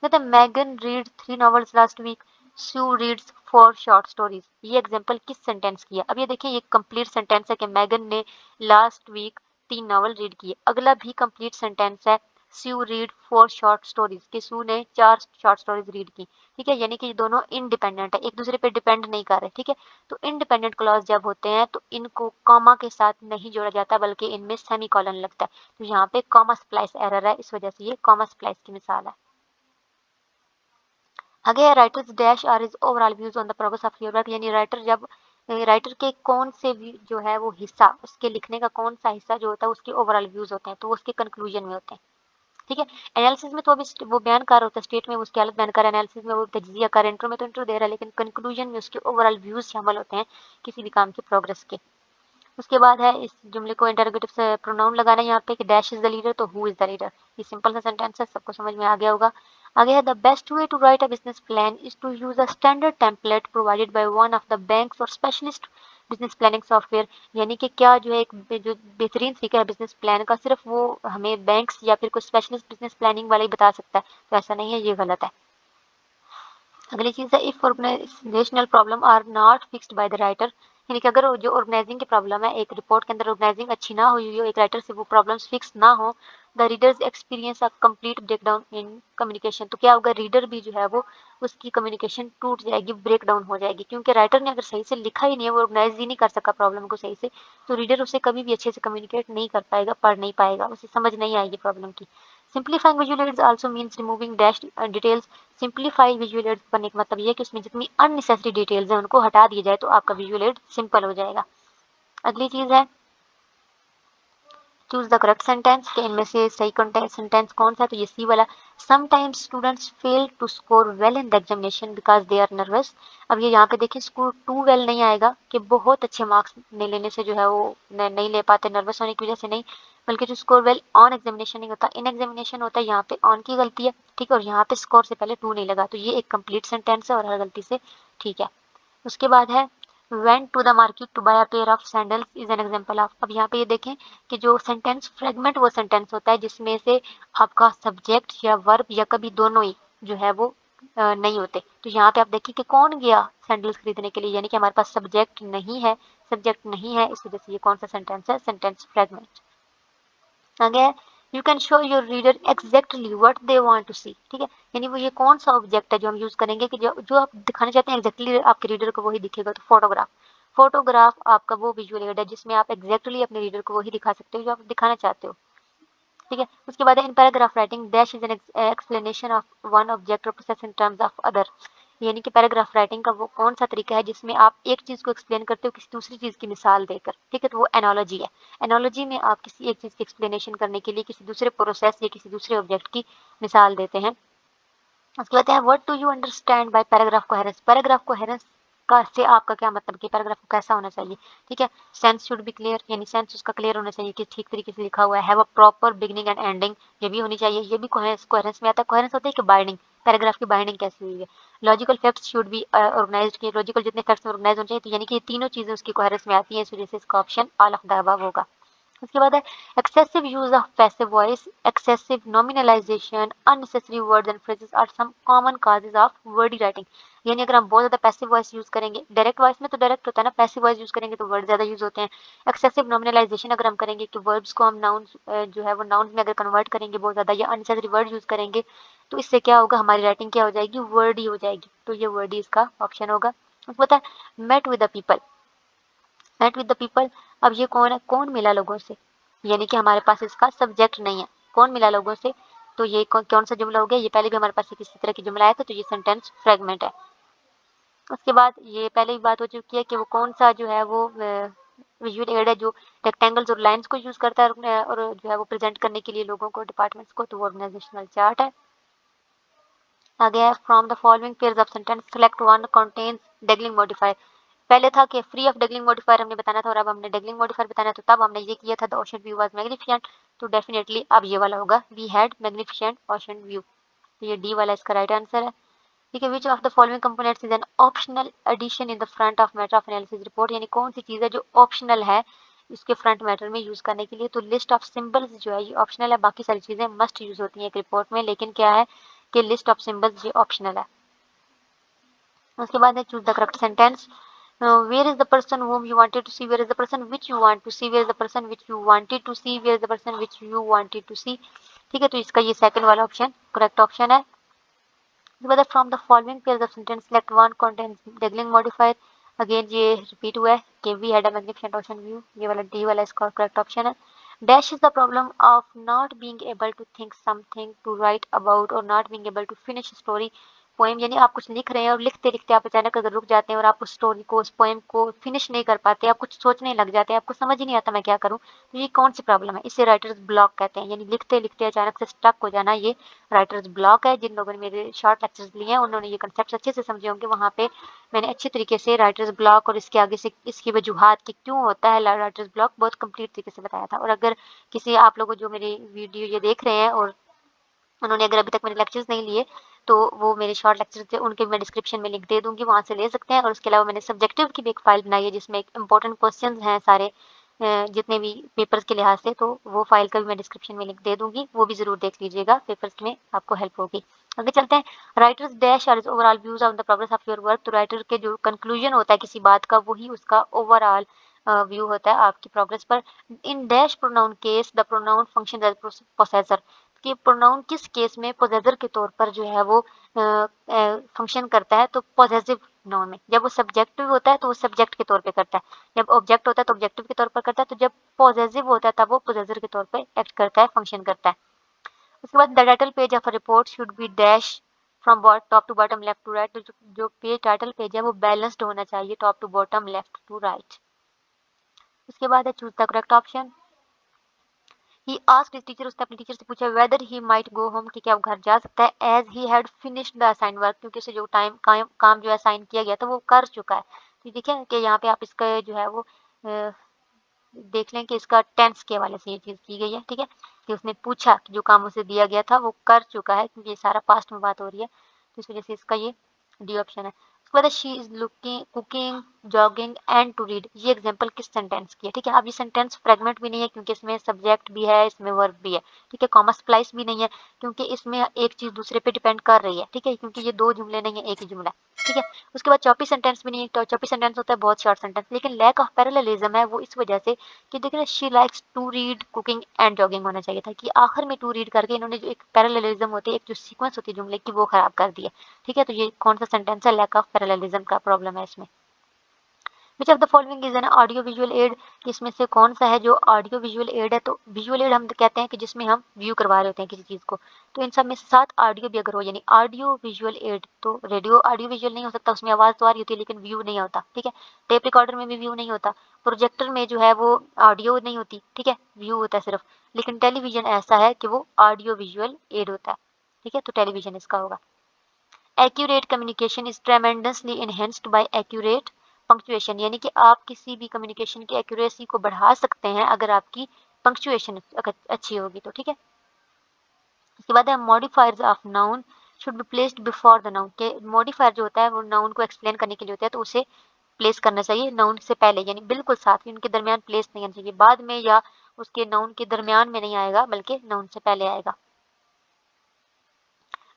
Speaker 1: कहते हैं मैगन रीड 3 नॉवेल्स लास्ट वीक, सू रीड्स 4 शॉर्ट स्टोरीज। ये एग्जांपल किस सेंटेंस की है? अब ये देखिए, ये कंप्लीट सेंटेंस है कि मैगन ने लास्ट वीक 3 नॉवेल रीड किए। अगला भी कंप्लीट सेंटेंस है, सू रीड 4 शॉर्ट स्टोरीज, कि सू ने 4 शॉर्ट स्टोरीज रीड की, ठीक है, यानी कि ये दोनों इंडिपेंडेंट है, एक दूसरे पे डिपेंड नहीं कर रहे, ठीक है। तो इंडिपेंडेंट क्लॉज जब होते हैं तो इनको कॉमा के साथ नहीं जोड़ा जाता बल्कि इनमें सेमी कॉलन लगता है। तो यहाँ पे कॉमा स्प्लाइस एरर है, इस वजह से ये कॉमा स्प्लाइस की मिसाल है। आगे है writers dash are is overall views on the progress of your work, यानी राइटर जब राइटर के कौन से जो है वो हिस्सा, उसके लिखने का कौन सा हिस्सा जो होता है उसके ओवरऑल व्यूज होते हैं, तो वो उसके कंक्लूजन में होते हैं, ठीक है। एनालिसिस में तो अभी वो बयान कर रहा होता है, स्टेट में उसकी हालत बयान कर रहा है, एनालिसिस में वो तजिया कर, इंट्रो में तो इंट्रो दे रहा है, लेकिन कंक्लूजन में उसके ओवरऑल व्यूज शामिल होते हैं किसी भी काम के प्रोग्रेस के। उसके बाद है इस जुमले को इंटरोगेटिव से प्रोनाउन लगाना है यहाँ पे कि डैश इज द लीडर, तो हु इज द लीडर। ये सिंपल सा सेंटेंस है, सबको समझ में आ गया होगा। आगे है the best way to write a business plan is to use a standard template provided by one of the banks or specialist business planning software, यानी कि क्या जो है एक जो बेहतरीन तरीका है बिजनेस प्लान का, सिर्फ वो हमें बैंक्स या फिर कोई स्पेशलिस्ट बिजनेस प्लानिंग वाला ही बता सकता है, तो ऐसा नहीं है, ये गलत है। अगली चीज़ है if organizational problem are not fixed by the writer, यानी कि अगर जो ऑर्गेनाइजिंग की प्रॉब्लम है, एक रिपोर्ट के अंदर ऑर्गेनाइजिंग अच्छी ना हुई हो, एक राइटर से वो प्रॉब्लम्स फिक्स ना हो, the readers experience a complete breakdown in communication, तो क्या होगा, रीडर भी जो है वो उसकी कम्युनिकेशन टूट जाएगी, ब्रेक डाउन हो जाएगी, क्योंकि राइटर ने अगर सही से लिखा ही नहीं है, वो ऑर्गेनाइज ही नहीं कर सका प्रॉब्लम को सही से, तो रीडर उसे कभी भी अच्छे से कम्युनिकेट नहीं कर पाएगा, पढ़ नहीं पाएगा, उसे समझ नहीं आएगी प्रॉब्लम की। Simplifying visual aids also means removing dash details. Simplify visual aids करने का मतलब ये है कि उसमें जितनी अननेसेसरी डिटेल्स हैं उनको हटा दिया जाए, तो आपका विजुअल एड सिंपल हो जाएगा। अगली चीज़ है चूज द करेक्ट सेंटेंस, कि इनमें से सही सेंटेंस कौन सा है, तो ये सी वाला। Sometimes students fail to score well in the examination because they are nervous. अब ये यहाँ पे देखिए, स्कोर टू वेल नहीं आएगा कि बहुत अच्छे मार्क्स नहीं लेने से जो है वो नहीं ले पाते, नर्वस होने की वजह से नहीं, बल्कि जो स्कोर वेल ऑन एग्जामिनेशन नहीं होता, इन एग्जामिनेशन होता है, यहाँ पे ऑन की गलती है, ठीक है, और यहाँ पे स्कोर से पहले टू नहीं लगा, तो ये एक कंप्लीट सेंटेंस है और हर गलती से ठीक है। उसके बाद है went to the market to buy a pair of sandals is an example of। अब यहाँ पे ये देखें कि जो सेंटेंस फ्रेगमेंट वो सेंटेंस होता है जिसमें से आपका सब्जेक्ट या वर्ब या कभी दोनों ही जो है वो नहीं होते। तो यहाँ पे आप देखिए कि कौन गया सैंडल्स खरीदने के लिए, यानी कि हमारे पास सब्जेक्ट नहीं है, सब्जेक्ट नहीं है, इस वजह से ये कौन सा सेंटेंस है, सेंटेंस फ्रेगमेंट। आगे है you can show your reader exactly what they want to see, ठीक है, यानी वो ये कौन सा ऑब्जेक्ट है जो हम यूज करेंगे कि जो जो आप दिखाना चाहते हैं एग्जैक्टली आपके रीडर को वही दिखेगा, तो फोटोग्राफ। फोटोग्राफ आपका वो विजुअल एड है जिसमें आप एग्जैक्टली अपने रीडर को वही दिखा सकते हो जो आप दिखाना चाहते हो, ठीक है। उसके बाद है in paragraph writing dash is an explanation of one object और process in terms of other, यानी कि पैराग्राफ राइटिंग का वो कौन सा तरीका है जिसमें आप एक चीज को एक्सप्लेन करते हो किसी दूसरी चीज की मिसाल देकर, ठीक है। तो वो एनोलॉजी है। एनोलॉजी में आप किसी एक चीज की एक्सप्लेनेशन करने के लिए किसी दूसरे प्रोसेस या किसी दूसरे ऑब्जेक्ट की मिसाल देते हैं। उसके बाद है what do you understand by paragraph coherence. Paragraph coherence का से आपका क्या मतलब कि पैराग्राफ को कैसा होना चाहिए, ठीक है। सेंस शुड बी क्लियर, यानी सेंस उसका क्लियर होना चाहिए कि ठीक तरीके से लिखा हुआ है। Have a proper beginning and ending, ये भी होनी चाहिए। ये भी कोहेरेंस में आता है। कोहेरेंस होता है कि बाइंडिंग, पैराग्राफ की बाइंडिंग कैसी हुई है। Logical facts should be organized, कि लॉजिकल जितने फैक्ट्स ऑर्गेनाइज होने चाहिए, तो यानी कि ये तीनों चीजें उसकी कोहेरेंस में आती हैं, इस वजह से इसका option all of the above होगा। उसके बाद है excessive use of passive voice, excessive nominalization, unnecessary words and phrases are some common causes of wordy writing, यानी अगर हम बहुत ज्यादा पैसिव वॉइस यूज करेंगे, डायरेक्ट वॉइस में तो डायरेक्ट होता है ना, पैसिव वॉइस यूज करेंगे तो वर्ड ज्यादा यूज होते हैं। एक्सेसिव नॉमिनलाइजेशन अगर हम करेंगे कि वर्ब्स को हम नाउन्स जो है वो नाउन्स में अगर कन्वर्ट करेंगे बहुत ज्यादा, या अननेसेसरी वर्ड यूज करेंगे, तो इससे क्या होगा, हमारी राइटिंग क्या हो जाएगी, वर्डी हो जाएगी। तो ये वर्डी इसका ऑप्शन होगा। उसको पता है met with the people, met with the people, अब ये कौन है, कौन मिला लोगों से, यानी कि हमारे पास इसका सब्जेक्ट नहीं है, कौन मिला लोगों से, तो ये कौन सा जुमला हो गया, ये पहले भी हमारे पास किसी तरह की जुमला आया था, तो ये सेंटेंस फ्रेगमेंट है। उसके बाद ये पहले ही बात हो चुकी है कि वो कौन सा जो है वो विजुअल एड है जो रेक्टेंगल्स और लाइंस को यूज करता है और जो है वो प्रेजेंट करने के लिए लोगों को, डिपार्टमेंट्स को, तो वो ऑर्गेनाइजेशनल चार्ट है। आगे है from the following pairs of sentence select one contains dangling modifier. पहले था कि फ्री ऑफ डेगलिंग मॉडिफायर हमने बताना था, और अब हमने डेगलिंग मॉडिफायर बताना है, तो तब हमने ये किया था the ocean view was magnificent, तो डेफिनेटली अब ये वाला होगा we had magnificent ocean view, तो ये डी वाला इसका राइट आंसर है। ठीक है, which of the following components is an optional addition in the front of matter of analysis report, यानी कौन सी चीज है जो ऑप्शनल है इसके फ्रंट मैटर में यूज करने के लिए, तो लिस्ट ऑफ सिंबल्स जो है ये ऑप्शनल है, बाकी सारी चीजें मस्ट यूज होती हैं एक रिपोर्ट में, लेकिन क्या है कि लिस्ट ऑफ सिंबल्स ये ऑप्शनल है। उसके बाद है choose the correct sentence, where is the person whom you wanted to see, where is the person which you want to see, where is the person which you wanted to see, where is the person which you wanted to see, ठीक है। तो इसका ये second वाला option correct option है। whether from the following pairs of sentence select one contains dealing modifier, again ये repeat हुआ है कि we had a magnificent ocean view, ये वाला डी वाला इसका करेक्ट ऑप्शन है। Dash is the problem of not being able to think something to write about और not being able to finish story poem, यानी आप कुछ लिख रहे हैं और लिखते लिखते आप अचानक अगर रुक जाते हैं और आप उस स्टोरी को, उस पोएम को फिनिश नहीं कर पाते, आप कुछ सोचने लग जाते हैं, आपको समझ ही नहीं आता मैं क्या करूं, तो ये कौन सी प्रॉब्लम है, इसे राइटर्स ब्लॉक कहते हैं, यानी लिखते लिखते अचानक से स्टक हो जाना, ये राइटर्स ब्लॉक है। जिन लोगों ने मेरे शॉर्ट लेक्चर्स लिए हैं उन्होंने ये कंसेप्ट अच्छे से समझे होंगे, वहाँ पे मैंने अच्छे तरीके से राइटर्स ब्लॉक और इसके आगे से इसकी वजूहात कि क्यों होता है राइटर्स ब्लॉक बहुत कंप्लीट तरीके से बताया था। और अगर किसी आप लोगों जो मेरी वीडियो ये देख रहे हैं और उन्होंने अगर अभी तक मेरे लेक्चर्स नहीं लिए, तो वो मेरे शॉर्ट लेक्चर्स थे, उनके मैं डिस्क्रिप्शन में लिंक दे दूंगी, वहाँ से ले सकते हैं। और उसके अलावा मैंने सब्जेक्टिव की भी एक फाइल बनाई है जिसमें इंपॉर्टेंट क्वेश्चंस हैं सारे जितने भी पेपर्स के लिहाज से, तो वो फाइल का भी मैं डिस्क्रिप्शन में लिंक दे दूंगी, वो भी जरूर देख लीजिएगा, पेपर्स में आपको हेल्प होगी। आगे चलते हैं, writers dash are overall views on the progress of your work, तो राइटर के जो कंक्लूजन होता है किसी बात का वही उसका ओवरऑल व्यू होता है आपकी प्रोग्रेस पर। In dash pronoun case the pronoun function as possessor, कि प्रोनाउन किस केस में पोजेसर के तौर पर जो है वो फंक्शन करता है, तो पॉजेसिव नाउन में जब वो सब्जेक्टिव होता है तो वो सब्जेक्ट के तौर पे करता है, जब ऑब्जेक्ट होता है तो ऑब्जेक्टिव के तौर पर करता है, तो जब पॉजेसिव होता है तब वो पोजेसर के तौर पे एक्ट करता है, फंक्शन करता है। उसके बाद the title page of a report should be dash from top to bottom left to right, तो जो पेज टाइटल पेज है वो बैलेंस्ड होना चाहिए top to bottom left to right. उसके बाद है choose the correct option, he asked his teacher, उसने अपने टीचर से पूछा whether he might go home, कि क्या वो घर जा सकता है, as he had finished the assign work, क्योंकि उसे जो काम जो असाइन किया गया था वो कर चुका है। तो देखिए कि यहाँ पे आप इसका जो है वो देख लें कि इसका टेंस के हवाले से ये चीज़ की गई है, ठीक है, कि उसने पूछा कि जो काम उसे दिया गया था वो कर चुका है, क्योंकि ये सारा पास्ट में बात हो रही है, तो इस वजह से इसका ये डी ऑप्शन है। उसके बाद she is looking cooking jogging and to read, ये एग्जांपल किस सेंटेंस की है, ठीक है। अब ये सेंटेंस फ्रेगमेंट भी नहीं है क्योंकि इसमें सब्जेक्ट भी है, इसमें वर्ब भी है, ठीक है। कॉमा स्प्लाइस भी नहीं है क्योंकि इसमें एक चीज दूसरे पे डिपेंड कर रही है, ठीक है, क्योंकि ये दो जुमले नहीं है एक ही जुमला, ठीक है। उसके बाद चॉपी सेंटेंस भी नहीं है, तो चॉपी सेंटेंस होता है बहुत शॉर्ट सेंटेंस, लेकिन लैक ऑफ पैरेललिज्म है वो इस वजह से कि देखिए she likes to read cooking and jogging होना चाहिए था, कि आखिर में टू रीड करके इन्होंने जो एक पैरेललिज्म होती है, एक जो सीक्वेंस होती है जुमले की, वो खराब कर दी है, ठीक है। तो ये कौन सा सेंटेंस है, लैक ऑफ पैरेललिज्म का प्रॉब्लम है इसमें। Which of the following is an audio visual add, इसमें से कौन सा है जो ऑडियो विजुअल एड है। तो विजुअल एड हम कहते हैं कि जिसमें हम व्यू करवा रहे होते हैं किसी चीज़ को, तो इन सब में से साथ ऑडियो भी अगर हो, यानी ऑडियो विजुअल एड, तो रेडियो ऑडियो विजुअल नहीं हो सकता, उसमें आवाज़ तो आ रही होती है लेकिन व्यू नहीं होता, ठीक है। टेप रिकॉर्डर में भी व्यू नहीं होता, प्रोजेक्टर में जो है वो ऑडियो नहीं होती, ठीक है, व्यू होता है सिर्फ। लेकिन टेलीविजन ऐसा है कि वो ऑडियो विजुअल एड होता है, ठीक है, तो टेलीविजन इसका होगा। Accurate communication is tremendously enhanced by accurate punctuation, यानी कि आप किसी भी कम्युनिकेशन की एक्यूरेसी को बढ़ा सकते हैं अगर आपकी पंक्चुएशन अच्छी होगी तो, ठीक है। उसके बाद है modifiers of noun should be placed before the noun, के मॉडिफायर जो होता है वो नाउन को एक्सप्लेन करने के लिए होता है, तो उसे प्लेस करना चाहिए नाउन से पहले, यानी बिल्कुल साथ ही, उनके दरमियान प्लेस नहीं करना चाहिए, बाद में या उसके नाउन के दरमियान में नहीं आएगा बल्कि नाउन से पहले आएगा।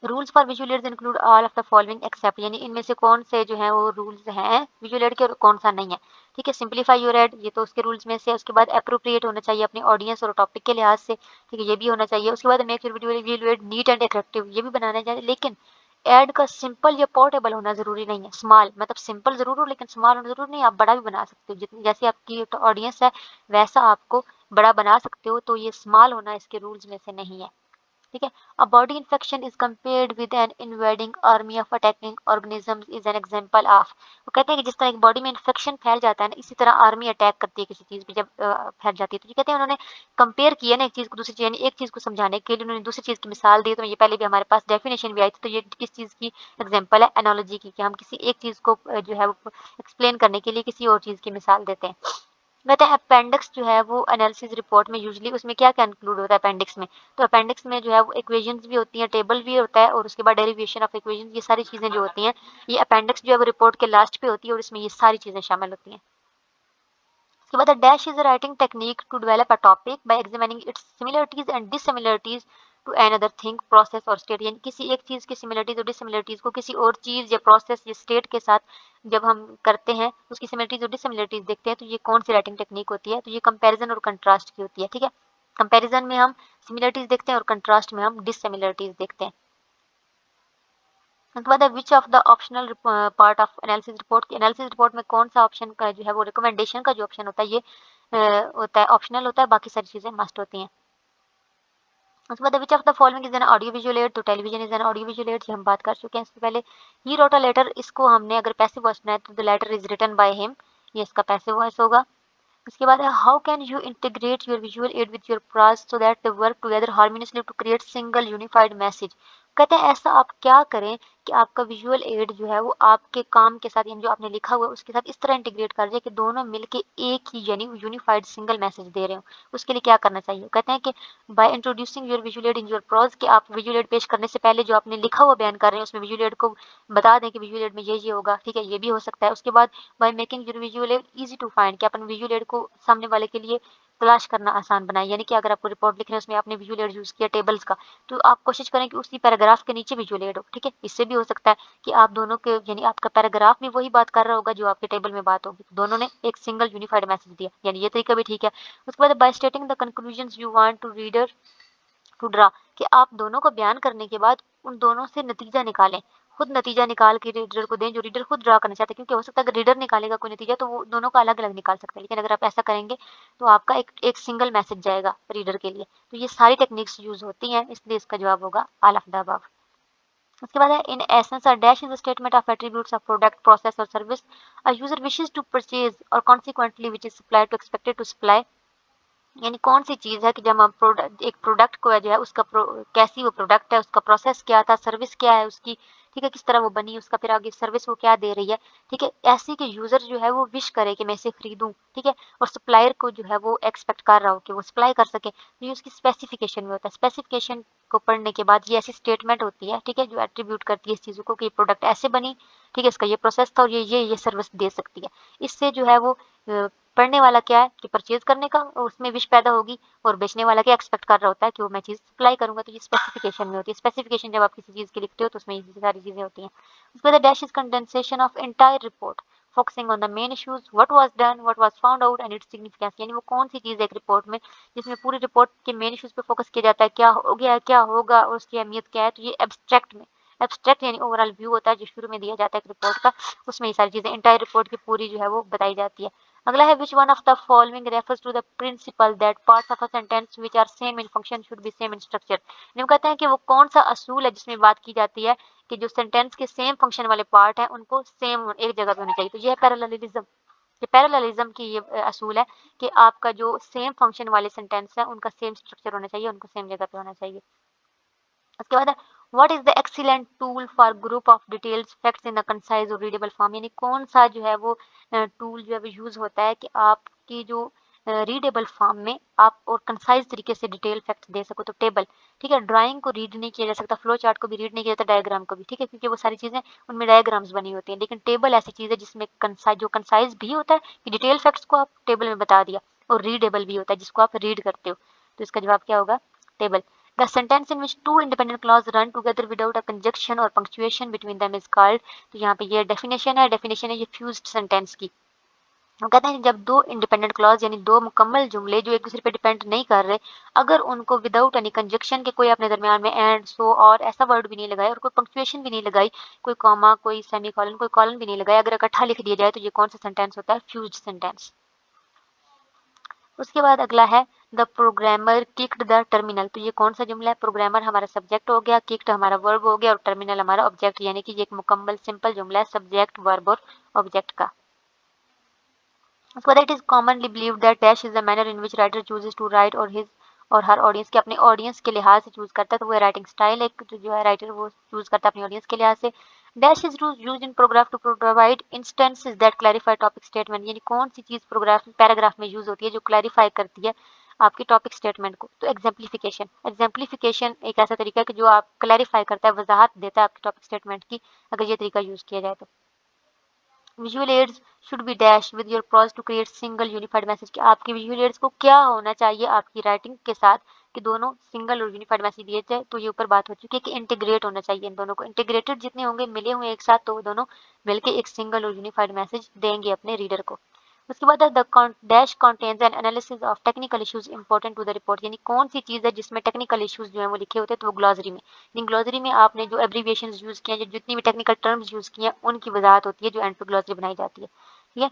Speaker 1: Rules for visual aids include all of the following except, यानी इनमें से कौन से जो है वो रूल्स हैं विजुअल एड के और कौन सा नहीं है, ठीक है। सिंप्लीफाई योर एड, ये तो उसके रूल्स में से। उसके बाद अप्रोप्रिएट होना चाहिए अपनी ऑडियंस और टॉपिक के लिहाज से, ठीक है, ये भी होना चाहिए। उसके बाद make your visual add neat and attractive, ये भी बनाना चाहिए, लेकिन एड का सिंपल या पोर्टेबल होना जरूरी नहीं है। स्मॉल मतलब सिंपल जरूर हो लेकिन स्मॉल होना जरूरी नहीं, आप बड़ा भी बना सकते हो, जितनी जैसे आपकी ऑडियंस है वैसा आपको बड़ा बना सकते हो, तो ये स्मॉल होना इसके रूल्स में से नहीं है, ठीक है। A body infection is compared with an invading army of attacking organisms is an example of, वो कहते हैं कि जिस तरह एक बॉडी में इन्फेक्शन फैल जाता है ना, इसी तरह आर्मी अटैक करती है किसी चीज़ पे जब फैल जाती है। तो ये कहते हैं उन्होंने कंपेयर किया ना एक चीज़ को दूसरी चीज़, यानी एक चीज़ को समझाने के लिए उन्होंने दूसरी चीज़ की मिसाल दी। तो ये पहले भी हमारे पास डेफिनेशन भी आई थी, तो ये किस चीज़ की एग्जाम्पल है, एनोलॉजी की, कि हम किसी एक चीज़ को जो है वो एक्सप्लेन करने के लिए किसी और चीज़ की मिसाल देते हैं। कहते हैं अपेंडिक्स जो है वो एनालिसिस रिपोर्ट में यूजुअली उसमें क्या क्या इंक्लूड होता है अपेंडिक्स में, तो अपेंडिक्स में जो है वो इक्वेशंस भी होती हैं, टेबल भी होता है, और उसके बाद डेरिवेशन ऑफ इक्वेशंस, ये सारी चीज़ें जो होती हैं ये अपेंडिक्स जो है वो रिपोर्ट के लास्ट पे होती है और इसमें ये सारी चीज़ें शामिल होती हैं। उसके बाद dash is a writing technique to develop a topic by examining its similarities and dissimilarities to another thing process और स्टेट, यानी किसी एक चीज़ की सिमिलरिटीज और डिससिमिलरिटीज को किसी और चीज़ या प्रोसेस या स्टेट के साथ जब हम करते हैं उसकी सिमिलरिटीज और डिससिमिलरिटीज देखते हैं, तो ये कौन सी राइटिंग टेक्निक होती है, तो ये कंपैरिजन और कंट्रास्ट की होती है, ठीक है। कंपैरिजन में हम सिमिलरिटीज देखते हैं और कंट्रास्ट में हम डिससिमिलरिटीज देखते हैं। उसके बाद which of the optional part of analysis report, की एनालिसिस रिपोर्ट में कौन सा ऑप्शन का जो है वो रिकमेंडेशन का जो ऑप्शन होता है ये होता है ऑप्शनल होता है, बाकी सारी चीज़ें मस्ट होती हैं। उसके बाद which of the following is an audio visual aid, तो television is an audio visual aid, ये हम बात कर चुके हैं इससे पहले। ही रोट अ लेटर, इसको हमने अगर पैसिव वॉइस बनाया तो the letter is written by him, ये इसका पैसिव वॉइस होगा। उसके बाद है how can you integrate your visual aid with your prose so that they work together harmoniously to create single unified message, कहते हैं ऐसा आप क्या करें कि आपका विजुअल एड जो है वो आपके काम के साथ, यानी जो आपने लिखा हुआ है उसके साथ इस तरह इंटीग्रेट कर जाए कि दोनों मिलके एक ही यानी यूनिफाइड सिंगल मैसेज दे रहे हो। उसके लिए क्या करना चाहिए, कहते हैं कि by introducing your visual aid in your prose, कि आप विजुअल एड पेश करने से पहले जो आपने लिखा हुआ बयान कर रहे हैं उसमें विजुअल एड को बता दें कि विजुअल एड में ये होगा, ठीक है, ये भी हो सकता है। उसके बाद by making your visual aid easy to find, कि अपन विजुअल एड को सामने वाले के लिए तलाश करना आसान बनाए, यानी कि अगर आपको रिपोर्ट लिख रहे हैं उसमें आपने विजुअल एड यूज किया टेबल्स का, तो आप कोशिश करें कि उसी पैराग्राफ के नीचे विजुअल एड हो, ठीक है। इससे भी हो सकता है कि आप दोनों के यानी आपका पैराग्राफ भी वही बात कर रहा होगा जो आपके टेबल में बात होगी, दोनों ने एक सिंगल यूनिफाइड मैसेज दिया, यानी ये तरीका भी ठीक है। उसके बाद by stating the conclusions you want to reader to draw, कि आप दोनों को बयान करने के बाद उन दोनों से नतीजा निकालें, खुद नतीजा निकाल के रीडर को दें जो रीडर खुद ड्रा करना चाहते हैं, क्योंकि हो सकता है अगर रीडर निकालेगा कोई नतीजा तो वो दोनों का अलग अलग निकाल सकते हैं, लेकिन अगर आप ऐसा करेंगे तो आपका एक एक सिंगल मैसेज जाएगा रीडर के लिए। तो ये सारी टेक्निक्स यूज होती हैं, इसलिए इसका जवाब होगा ऑल ऑफ द अबव। उसके बाद है in essence a dash is a statement of attributes of product process और service a user wishes to purchase और consequently which is supply to expected to supply, यानी कौन सी चीज़ है कि जब हम प्रोडक्ट एक प्रोडक्ट को जो है उसका कैसी वो प्रोडक्ट है, उसका प्रोसेस क्या था, सर्विस क्या है उसकी, ठीक है, किस तरह वो बनी, उसका फिर आगे सर्विस वो क्या दे रही है, ठीक है, ऐसी कि यूज़र जो है वो विश करे कि मैं इसे खरीदूं, ठीक है, और सप्लायर को जो है वो एक्सपेक्ट कर रहा हो कि वो सप्लाई कर सके, तो ये उसकी स्पेसिफिकेशन में होता है। स्पेसिफिकेशन को पढ़ने के बाद ये ऐसी स्टेटमेंट होती है, ठीक है, जो एट्रीब्यूट करती है इस चीज़ों को कि प्रोडक्ट ऐसे बनी, ठीक है, इसका ये प्रोसेस था और ये सर्विस दे सकती है। इससे जो है वो पढ़ने वाला क्या है कि परचेज करने का उसमें विश पैदा होगी, और बेचने वाला क्या एक्सपेक्ट कर रहा होता है कि वो मैं चीज़ सप्लाई करूंगा, तो ये स्पेसिफिकेशन में होती है। स्पेसिफिकेशन जब आप किसी चीज़ की लिखते हो तो उसमें ये सारी चीज़ें होती हैं। उसके बाद dash is condensation of entire report focusing on the main issues what was done what was found out and its significance, यानी वो कौन सी चीज़ है एक रिपोर्ट में जिसमें पूरी रिपोर्ट के मेन इश्यूज पे फोकस किया जाता है, क्या हो गया क्या होगा और उसकी अहमियत क्या है, तो ये एब्स्ट्रैक्ट में एब्स्ट्रैक्ट यानी ओवरऑल व्यू होता है जो शुरू में दिया जाता है एक रिपोर्ट का, उसमें ये सारी चीजें इंटायर रिपोर्ट की पूरी जो है वो बताई जाती है। अगला है which one of the following refers to the principle that parts of a sentence which are same in function should be same in structure. हम कहते हैं कि वो कौन सा असूल है जिसमें बात की जाती है कि जो सेंटेंस के सेम फंक्शन वाले पार्ट हैं उनको सेम एक जगह पे होने चाहिए। तो ये है पैरेललिज्म। ये पैरेललिज्म की ये असूल है कि आपका जो सेम फंक्शन वाले सेंटेंस है उनका सेम स्ट्रक्चर होना चाहिए, उनको सेम जगह पे होना चाहिए। उसके बाद what is the excellent tool for group of details facts in the concise और रीडेबल फॉर्म, यानी कौन सा जो है वो टूल जो है वो यूज होता है कि आपकी जो रीडेबल फॉर्म में आप और कंसाइज तरीके से डिटेल फैक्ट्स दे सको। तो टेबल, ठीक है, ड्राइंग को रीड नहीं किया जा सकता, फ्लो चार्ट को भी रीड नहीं किया जाता, डायग्राम को भी, ठीक है, क्योंकि वो सारी चीजें उनमें डायग्राम्स बनी होती हैं। लेकिन टेबल ऐसी चीज है जिसमें कंसाइज, जो कंसाइज भी होता है कि डिटेल फैक्ट्स को आप टेबल में बता दिया, और रीडेबल भी होता है जिसको आप रीड करते हो। तो इसका जवाब क्या होगा? Table. The sentence in which two independent clauses run together without a conjunction or punctuation between them is called। तो यहाँ पे ये डेफिनेशन है ये फ्यूज्ड सेंटेंस की। हम कहते हैं जब दो इंडिपेंडेंट क्लॉज यानी दो मुकम्मल जुमले जो एक दूसरे पे डिपेंड नहीं कर रहे, अगर उनको विदाउट एनी कंजक्शन के कोई अपने दरमियान में एंड, सो और ऐसा वर्ड भी नहीं लगाए और कोई पंक्चुएशन भी नहीं लगाई, कोई कॉमा, कोई सेमीकोलन, कोई कॉलन भी नहीं लगाया, अगर इकट्ठा लिख दिया जाए तो ये कौन सा सेंटेंस होता है? Fused sentence. उसके बाद अगला है the programmer kicked the terminal. तो ये कौन सा जुमला है? प्रोग्रामर हमारा सब्जेक्ट हो गया, किक्ड हमारा वर्ब हो गया और टर्मिनल हमारा ऑब्जेक्ट, यानी कि ये एक मुकम्मल सिंपल जुमला है सब्जेक्ट, वर्ब और ऑब्जेक्ट का। उसके बाद it is commonly believe that dash is the manner in which writer chooses to write और हिज और हर ऑडियंस के अपने ऑडियंस के लिहाज से चूज करता है। तो वो राइटिंग स्टाइल एक जो है राइटर वो चूज करता है अपनी ऑडियंस के लिहाज से। Dash is use in paragraph to provide instances that clarify topic statement, यानी कौन सी चीज प्रोग्राफ पैराग्राफ में यूज होती है जो क्लैरिफाई करती है आपकी टॉपिक स्टेटमेंट को। तो एग्जाम्पलिफिकेशन, एग्जाम्पलिफिकेशन एक ऐसा तरीका है कि जो आप क्लैरिफाई करता है, वजाहत देता है आपकी टॉपिक स्टेटमेंट की, अगर ये तरीका यूज किया जाए तो। Visual aids should be dash with your prose to create single unified message, कि आपके विजुअल एड्स को क्या होना चाहिए आपकी राइटिंग के साथ कि दोनों सिंगल और यूनिफाइड मैसेज दिए जाए। तो ये ऊपर बात हो चुकी है कि इंटीग्रेट होना चाहिए इन दोनों को, इंटीग्रेटेड जितने होंगे मिले हुए एक साथ तो वो दोनों मिलकर एक सिंगल और यूनिफाइड मैसेज देंगे अपने रीडर को। उसके बाद the dash contains an analysis of technical issues important to the report, यानी कौन सी चीज़ है जिसमें टेक्निकल इश्यूज जो है वो लिखे होते हैं। तो वो ग्लॉसरी में, यानी ग्लॉसरी में आपने जो एब्रीविएशन यूज़ किए हैं, जो जितनी भी टेक्निकल टर्म्स यूज़ किए हैं उनकी वजाहत होती है जो एंड पे ग्लॉसरी बनाई जाती है, ठीक है।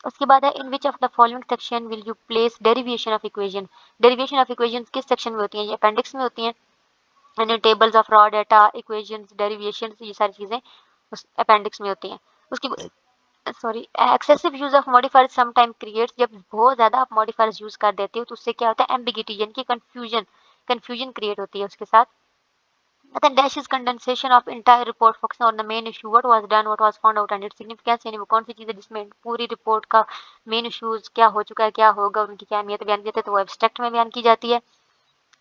Speaker 1: उसके बाद है in which of the following section will you place derivation of equation. Derivation of equation किस सेक्शन में होती हैं? ये अपेंडिक्स में होती हैं, यानी tables of raw data, equations, derivations, ये सारी चीज़ें उस अपेंडिक्स में होती हैं। उसकी sorry, excessive use of modifiers some time creates, जब बहुत ज्यादा आप मॉडिफायर्स यूज कर देते हो तो उससे क्या होता है? एम्बिगिटी, यानी कि कंफ्यूजन क्रिएट होती है उसके साथ। then dash is condensation of entire report focusing on the main issue, what was done, what was found out and its significance, यानी वो कौन सी चीज़ है जिसमें पूरी रिपोर्ट का मेन इश्यूज क्या हो चुका है, क्या होगा, उनकी क्या अहमियत बयान की जाती है, तो वो एब्स्ट्रैक्ट में बयान की जाती है।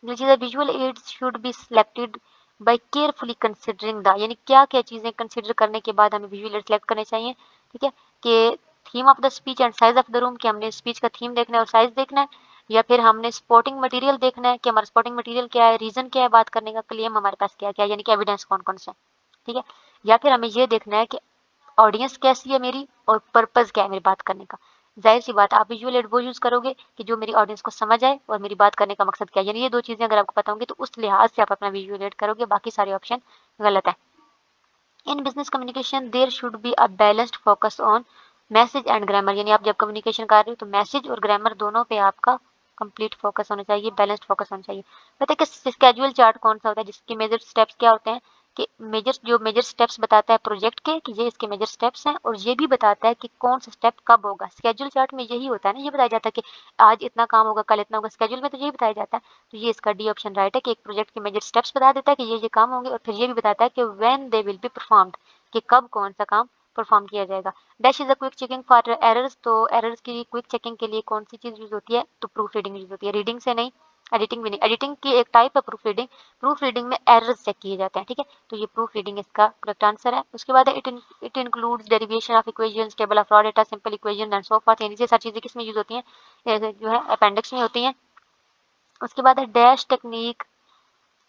Speaker 1: जो चीज़ है visual aids should be selected by carefully considering the, यानी क्या क्या चीज़ें कंसिडर करने के बाद हमें विजुअल एड सेलेक्ट करने चाहिए, ठीक है, कि theme of the speech and size of the room, कि हमने स्पीच का थीम देखना है और साइज देखना है, या फिर हमने स्पोर्टिंग मटेरियल देखना है कि हमारा स्पोर्टिंग मटेरियल क्या है, रीजन क्या है बात करने का, क्लेम हमारे पास क्या क्या है, यानी कि एविडेंस कौन कौन से, ठीक है, या फिर हमें ये देखना है कि ऑडियंस कैसी है मेरी और पर्पस क्या है मेरी बात करने का। जाहिर सी बात आप विजुअल एड वो यूज करोगे कि जो मेरी ऑडियंस को समझ आए और मेरी बात करने का मकसद क्या है, यानी ये दो चीजें अगर आपको पता होंगी तो उस लिहाज से आप अपना विजुअल एड करोगे, बाकी सारे ऑप्शन गलत है। In business communication there should be a balanced focus on message and grammar, यानी आप जब कम्युनिकेशन कर रहे हो तो मैसेज और ग्रामर दोनों पे आपका कंप्लीट फोकस होना चाहिए, बैलेंस्ड फोकस होना चाहिए। पता है कि स्केड्यूल चार्ट कौन सा होता है जिसके मेजर स्टेप्स क्या होते हैं, कि मेजर स्टेप्स बताता है प्रोजेक्ट के कि ये इसके मेजर स्टेप्स हैं, और ये भी बताता है कि कौन सा स्टेप कब होगा। स्केड्यूल चार्ट में यही होता है ना, ये बताया जाता है कि आज इतना काम होगा, कल इतना होगा, स्केड्यूल में तो यही बताया जाता है। तो ये इसका डी ऑप्शन राइट है कि एक प्रोजेक्ट के मेजर स्टेप्स बता देता है कि ये काम होंगे, और फिर ये भी बताता है कि when they will be performed, कि कब कौन सा काम परफॉर्म किया जाएगा। Dash is a quick checking for errors, तो एरर्स की क्विक चेकिंग के लिए कौन सी चीज यूज होती है? तो प्रूफ रीडिंग यूज होती है, रीडिंग से नहीं, एडिटिंग भी नहीं। एडिटिंग की एक टाइप है प्रूफ रीडिंग में एरर्स चेक किए जाते हैं, ठीक है, तो ये प्रूफ रीडिंग इसका करेक्ट आंसर है। उसके बाद it includes derivation of equations, table of raw data, simple equation and so forth, यानी ये सारी चीजें किसमें यूज होती हैं? जो है अपेंडिक्स में होती हैं। उसके बाद है dash technique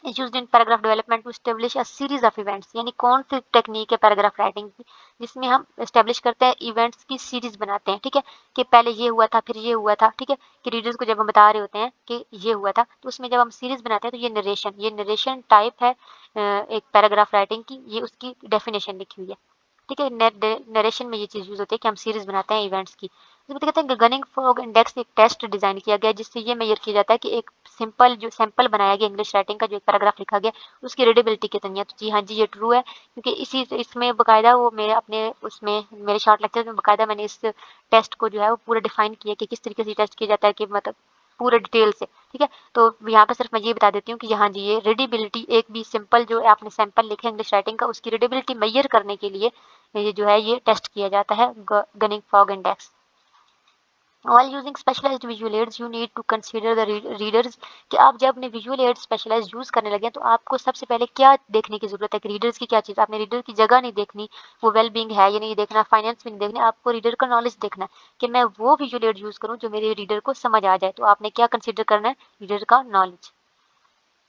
Speaker 1: is used in paragraph development to establish a series of events, यानी कौन सी टेक्निक है पैराग्राफ राइटिंग की जिसमें हम एस्टेब्लिश करते हैं इवेंट्स की सीरीज बनाते हैं, ठीक है, कि पहले ये हुआ था फिर ये हुआ था, ठीक है, कि रीडर्स को जब हम बता रहे होते हैं कि ये हुआ था तो उसमें जब हम सीरीज बनाते हैं तो ये नरेशन टाइप है एक पैराग्राफ राइटिंग की, ये उसकी डेफिनेशन लिखी हुई है, ठीक है। नरेशन में ये चीज़ यूज़ होती है कि हम सीरीज बनाते हैं इवेंट्स की। तो कहते हैं गनिंग फॉग इंडेक्स एक टेस्ट डिज़ाइन किया गया जिससे ये मेजर किया जाता है कि एक सिंपल जो सैंपल बनाया गया इंग्लिश राइटिंग का जो एक पैराग्राफ लिखा गया उसकी रीडेबिलिटी कितनी है। तो जी हाँ जी, ये ट्रू है क्योंकि इसी इसमें बाकायदा वो मेरे अपने उसमें मेरे शॉर्ट लेक्चर में बाकायदा मैंने इस टेस्ट को जो है वो पूरा डिफाइन किया कि किस तरीके से टेस्ट किया जाता है कि मतलब पूरे डिटेल से, ठीक है। तो यहाँ पे सिर्फ मैं ये बता देती हूँ कि यहाँ जी ये रीडेबिलिटी एक भी सिंपल जो आपने सैंपल लिखे इंग्लिश राइटिंग का उसकी रीडेबिलिटी मेजर करने के लिए ये जो है ये टेस्ट किया जाता है gunning fog index. While using specialized visual aids, you need to consider the readers कि आप जब अपने visual aids specialized यूज़ करने लगे तो आपको सबसे पहले क्या देखने की ज़रूरत है कि रीडर्स की क्या चीज़, आपने रीडर की जगह नहीं देखनी, वो वेल बींग है या नहीं देखना, फाइनेंस भी नहीं देखना, आपको रीडर का नॉलेज देखना है कि मैं वो विजुअल एड यूज़ करूँ जो मेरे रीडर को समझ आ जाए। तो आपने क्या कंसिडर करना है, रीडर का नॉलेज।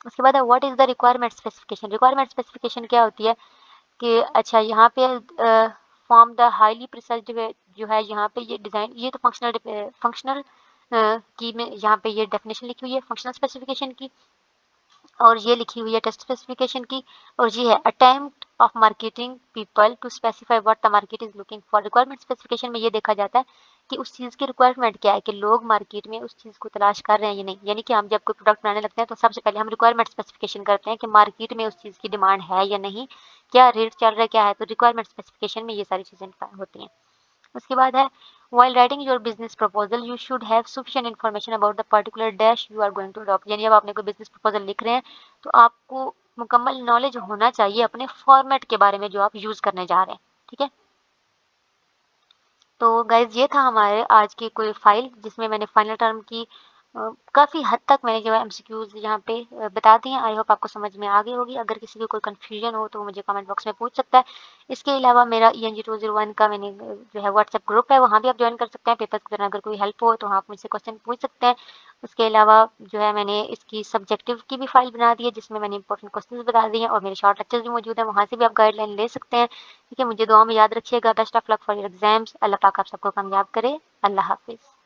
Speaker 1: उसके बाद है what is the requirement specification. Requirement specification क्या होती है कि अच्छा यहाँ पे फॉर्म द हाईली प्रिसाइज जो है यहाँ पे ये डिज़ाइन, ये तो फंक्शनल की में यहाँ पे ये डेफिनेशन लिखी हुई है फंक्शनल स्पेसिफिकेशन की, और ये लिखी हुई है टेस्ट स्पेसिफिकेशन की, और ये है attempt of marketing people to specify what the market is looking for. Requirement specification में ये देखा जाता है कि उस चीज़ की रिक्वायरमेंट क्या है, कि लोग मार्केट में उस चीज़ को तलाश कर रहे हैं या नहीं। यानी कि हम जब कोई प्रोडक्ट बनाने लगते हैं तो सबसे पहले हम रिक्वायरमेंट स्पेसिफिकेशन करते हैं कि मार्केट में उस चीज़ की डिमांड है या नहीं, क्या रेट चल रहा है क्या है। तो रिक्वायरमेंट स्पेसिफिकेशन में ये सारी चीज़ें होती हैं। उसके बाद है while writing your business proposal you should have sufficient information about the particular dash you are going to adopt। यानी जब आपने कोई बिजनेस प्रपोजल लिख रहे हैं तो आपको मुकम्मल नॉलेज होना चाहिए अपने फॉर्मेट के बारे में जो आप यूज़ करने जा रहे हैं, ठीक है। तो गाइज ये था हमारे आज की कोई फाइल जिसमें मैंने फाइनल टर्म की काफ़ी हद तक मैंने जो है एमसीक्यूज यहाँ पे बता दिए हैं। आई होप आपको समझ में आ गई होगी। अगर किसी को कोई कन्फ्यूजन हो तो मुझे कमेंट बॉक्स में पूछ सकता है। इसके अलावा मेरा ENG201 का मैंने जो है व्हाट्सएप ग्रुप है, वहाँ भी आप ज्वाइन कर सकते हैं। पेपर्स की तरह अगर कोई हेल्प हो तो आप मुझसे क्वेश्चन पूछ सकते हैं। उसके अलावा जो है मैंने इसकी सब्जेक्टिव की भी फाइल बना दी है जिसमें मैंने इंपॉर्टेंट क्वेश्चन बता दिए हैं, और मेरे शॉर्ट लेक्चर्स भी मौजूद हैं, वहाँ से भी आप गाइडलाइन ले सकते हैं, ठीक है। मुझे दुआ में याद रखिएगा। Best of luck for your exams. Allah पाक आप सबको कामयाब करे। अल्लाह हाफिज़।